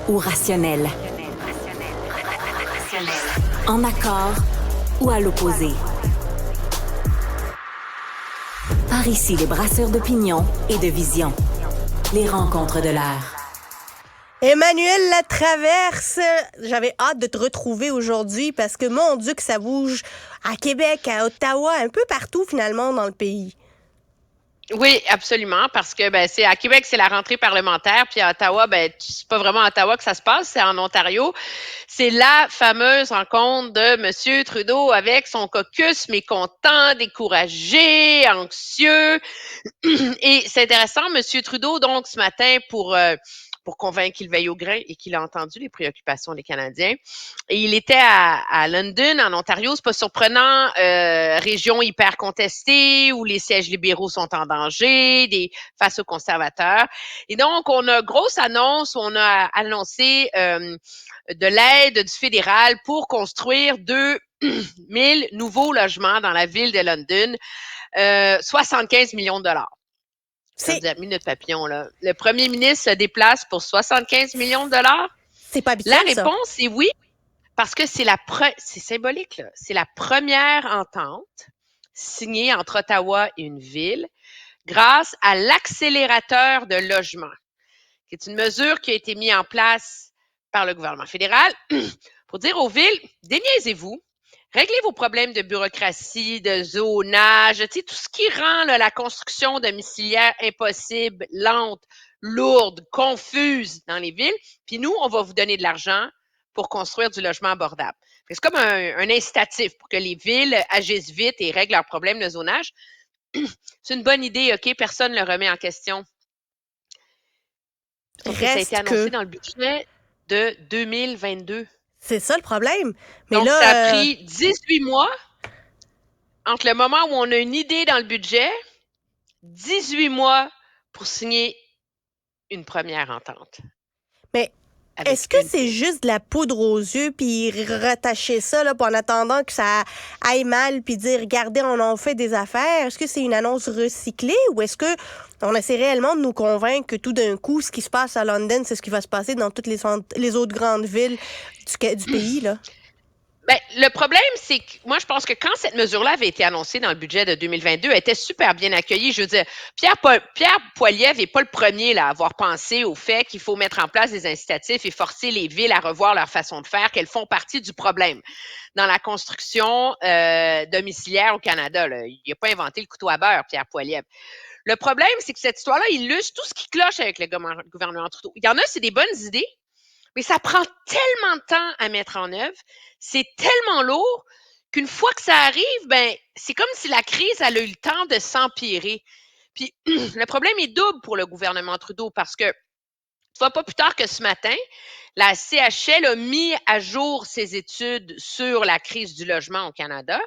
ou rationnel. En accord ou à l'opposé. Par ici, les brasseurs d'opinion et de vision. Les rencontres de l'air. Emmanuel Latraverse, j'avais hâte de te retrouver aujourd'hui parce que, mon Dieu, que ça bouge à Québec, à Ottawa, un peu partout finalement dans le pays. Oui, absolument, parce que c'est à Québec, c'est la rentrée parlementaire, puis à Ottawa, c'est pas vraiment à Ottawa que ça se passe, c'est en Ontario. C'est la fameuse rencontre de Monsieur Trudeau avec son caucus mécontent, découragé, anxieux. Et c'est intéressant, Monsieur Trudeau, donc, ce matin, pour convaincre qu'il veille au grain et qu'il a entendu les préoccupations des Canadiens. Et il était à London, en Ontario. C'est pas surprenant, région hyper contestée, où les sièges libéraux sont en danger, face aux conservateurs. Et donc, on a grosse annonce, on a annoncé de l'aide du fédéral pour construire 2000 nouveaux logements dans la ville de London, 75 millions de dollars. Ça veut dire, minute papillon, là. Le premier ministre se déplace pour 75 millions de dollars. C'est pas habituel, La réponse est oui, parce que c'est symbolique, là. C'est la première entente signée entre Ottawa et une ville grâce à l'accélérateur de logement, qui est une mesure qui a été mise en place par le gouvernement fédéral pour dire aux villes, déniaisez-vous, réglez vos problèmes de bureaucratie, de zonage, tout ce qui rend la construction domiciliaire impossible, lente, lourde, confuse dans les villes. Puis nous, on va vous donner de l'argent pour construire du logement abordable. C'est comme un incitatif pour que les villes agissent vite et règlent leurs problèmes de zonage. C'est une bonne idée, OK? Personne ne le remet en question. Sauf que ça a été annoncé dans le budget de 2022. C'est ça le problème. Mais donc, là, ça a pris 18 mois entre le moment où on a une idée dans le budget, 18 mois pour signer une première entente. Mais est-ce que c'est juste de la poudre aux yeux puis rattacher ça là, en attendant que ça aille mal puis dire regardez, on en fait des affaires? Est-ce que c'est une annonce recyclée ou est-ce que on essaie réellement de nous convaincre que tout d'un coup, ce qui se passe à London, c'est ce qui va se passer dans toutes les autres grandes villes du pays, là? Le problème, c'est que moi, je pense que quand cette mesure-là avait été annoncée dans le budget de 2022, elle était super bien accueillie. Je veux dire, Pierre Poilievre n'est pas le premier là, à avoir pensé au fait qu'il faut mettre en place des incitatifs et forcer les villes à revoir leur façon de faire, qu'elles font partie du problème dans la construction domiciliaire au Canada. Là. Il n'a pas inventé le couteau à beurre, Pierre Poilievre. Le problème, c'est que cette histoire-là illustre tout ce qui cloche avec le gouvernement Trudeau. Il y en a, c'est des bonnes idées, mais ça prend tellement de temps à mettre en œuvre, c'est tellement lourd qu'une fois que ça arrive, c'est comme si la crise elle a eu le temps de s'empirer. Puis le problème est double pour le gouvernement Trudeau parce que pas plus tard que ce matin, la CHL a mis à jour ses études sur la crise du logement au Canada.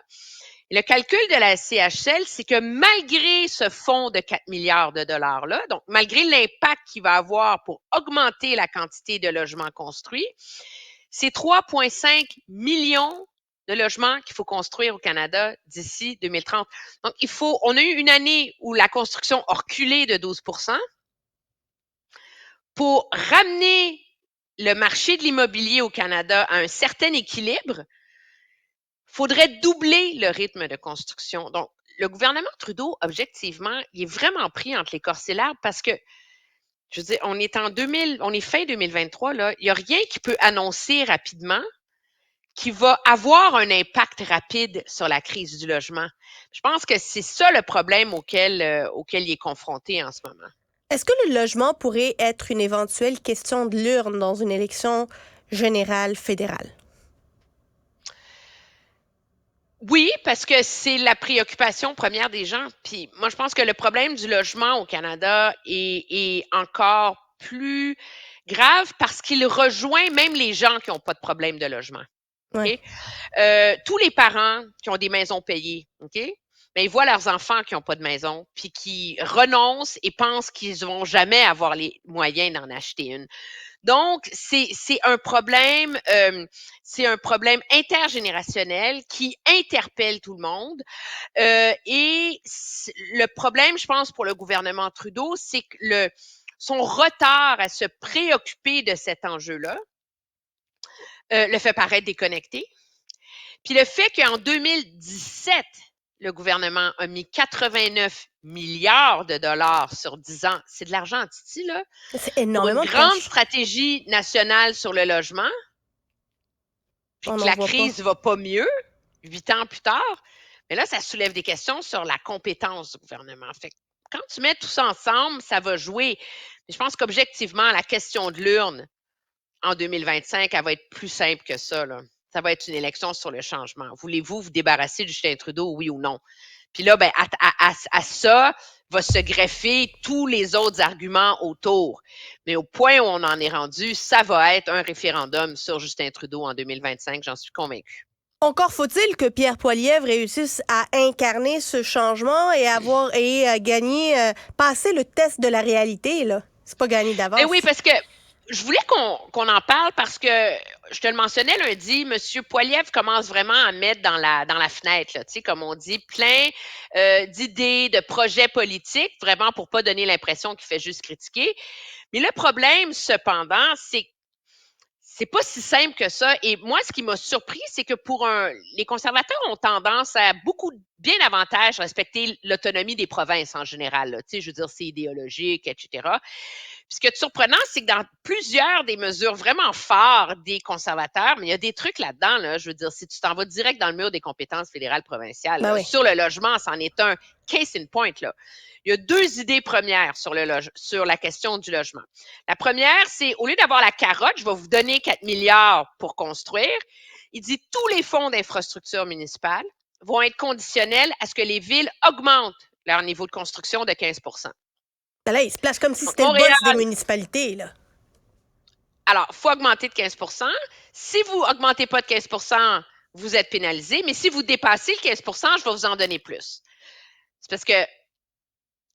Le calcul de la CHL, c'est que malgré ce fonds de 4 milliards de dollars-là, donc malgré l'impact qu'il va avoir pour augmenter la quantité de logements construits, c'est 3,5 millions de logements qu'il faut construire au Canada d'ici 2030. Donc, on a eu une année où la construction a reculé de 12 % pour ramener le marché de l'immobilier au Canada à un certain équilibre. Faudrait doubler le rythme de construction. Donc, le gouvernement Trudeau, objectivement, il est vraiment pris entre l'écorce et l'arbre parce que, je veux dire, on est fin 2023, là. Il n'y a rien qui peut annoncer rapidement qui va avoir un impact rapide sur la crise du logement. Je pense que c'est ça le problème auquel il est confronté en ce moment. Est-ce que le logement pourrait être une éventuelle question de l'urne dans une élection générale fédérale? Oui, parce que c'est la préoccupation première des gens. Puis moi, je pense que le problème du logement au Canada est encore plus grave parce qu'il rejoint même les gens qui n'ont pas de problème de logement. Ouais. Tous les parents qui ont des maisons payées, OK? Ils voient leurs enfants qui n'ont pas de maison, puis qui renoncent et pensent qu'ils ne vont jamais avoir les moyens d'en acheter une. Donc, c'est un problème intergénérationnel qui interpelle tout le monde. Et le problème, je pense, pour le gouvernement Trudeau, c'est que son retard à se préoccuper de cet enjeu-là le fait paraître déconnecté. Puis le fait qu'en 2017, le gouvernement a mis 89 milliards de dollars sur 10 ans, c'est de l'argent en titi, là, C'est pour une énormément de grande cash. stratégie nationale sur le logement, puis On que n'en la voit pas. crise va pas mieux, 8 ans plus tard. Mais là, ça soulève des questions sur la compétence du gouvernement. Fait que quand tu mets tout ça ensemble, ça va jouer. Mais je pense qu'objectivement, la question de l'urne en 2025, elle va être plus simple que ça, là. Ça va être une élection sur le changement. Voulez-vous vous débarrasser de Justin Trudeau, oui ou non? Puis là, ben, à ça va se greffer tous les autres arguments autour. Mais au point où on en est rendu, ça va être un référendum sur Justin Trudeau en 2025, j'en suis convaincue. Encore faut-il que Pierre Poilievre réussisse à incarner ce changement et à gagner, passer le test de la réalité, là. C'est pas gagné Ben d'avance. oui, parce que je voulais qu'on en parle parce que je te le mentionnais lundi, M. Poilievre commence vraiment à mettre dans la fenêtre, là, tu sais, comme on dit, plein d'idées, de projets politiques, vraiment pour pas donner l'impression qu'il fait juste critiquer. Mais le problème, cependant, c'est pas si simple que ça. Et moi, ce qui m'a surpris, c'est que les conservateurs ont tendance à bien davantage respecter l'autonomie des provinces en général, là. Tu sais, je veux dire, c'est idéologique, etc. Puis ce qui est surprenant, c'est que dans plusieurs des mesures vraiment fortes des conservateurs, mais il y a des trucs là-dedans, là, je veux dire, si tu t'en vas direct dans le mur des compétences fédérales provinciales, Ben là, oui. sur le logement, c'en est un case in point, là. Il y a deux idées premières sur la question du logement. La première, c'est au lieu d'avoir la carotte, je vais vous donner 4 milliards pour construire. Il dit tous les fonds d'infrastructure municipale vont être conditionnels à ce que les villes augmentent leur niveau de construction de 15 %. Ben là, il se place comme si Donc, c'était le Montréal, boss des municipalités, là. alors, il faut augmenter de 15 %. Si vous augmentez pas de 15 %, vous êtes pénalisé. Mais si vous dépassez le 15 % je vais vous en donner plus. C'est parce que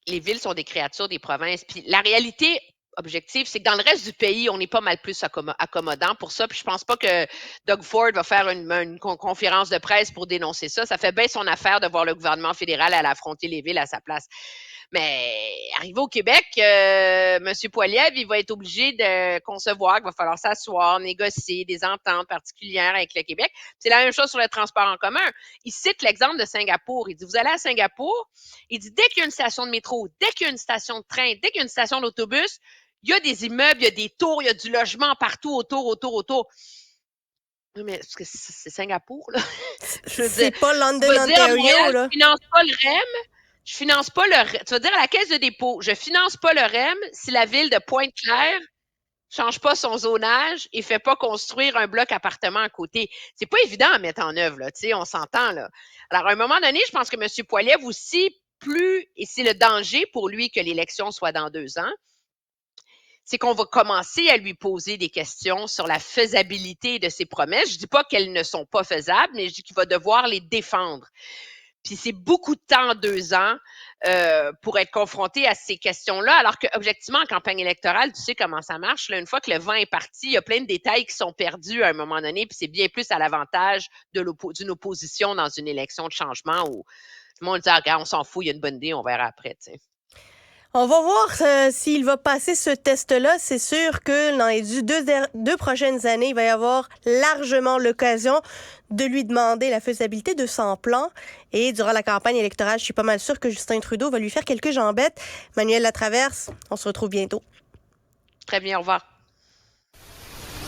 les villes sont des créatures des provinces. Puis la réalité objective, c'est que dans le reste du pays, on est pas mal plus accommodant pour ça. Puis je pense pas que Doug Ford va faire une conférence de presse pour dénoncer ça. Ça fait bien son affaire de voir le gouvernement fédéral aller affronter les villes à sa place. Mais arrivé au Québec, M. Poilievre, il va être obligé de concevoir qu'il va falloir s'asseoir, négocier des ententes particulières avec le Québec. C'est la même chose sur le transport en commun. Il cite l'exemple de Singapour. Il dit, vous allez à Singapour, il dit, dès qu'il y a une station de métro, dès qu'il y a une station de train, dès qu'il y a une station d'autobus, il y a des immeubles, il y a des tours, il y a du logement partout, autour. Oui, mais parce que c'est Singapour, là. Je veux dire, C'est pas tu London, vas dire à Ontario, Montréal, là. je finance pas le REM, je finance pas tu vas dire à la caisse de dépôt, je finance pas le REM si la ville de Pointe-Claire change pas son zonage et fait pas construire un bloc appartement à côté. C'est pas évident à mettre en œuvre, là, tu sais, on s'entend, là. Alors, à un moment donné, je pense que M. Poilievre aussi, et c'est le danger pour lui que l'élection soit dans 2 ans, c'est qu'on va commencer à lui poser des questions sur la faisabilité de ses promesses. Je dis pas qu'elles ne sont pas faisables, mais je dis qu'il va devoir les défendre. Puis c'est beaucoup de temps, 2 ans, pour être confronté à ces questions-là, alors que objectivement, en campagne électorale, tu sais comment ça marche. Là, une fois que le vent est parti, il y a plein de détails qui sont perdus à un moment donné, puis c'est bien plus à l'avantage d'une opposition dans une élection de changement où tout le monde dit, ah, regarde, on s'en fout, il y a une bonne idée, on verra après, tu sais. On va voir s'il va passer ce test-là. C'est sûr que dans les deux prochaines années, il va y avoir largement l'occasion de lui demander la faisabilité de son plan. Et durant la campagne électorale, je suis pas mal sûre que Justin Trudeau va lui faire quelques jambettes. Manuel Latraverse, on se retrouve bientôt. Très bien, au revoir.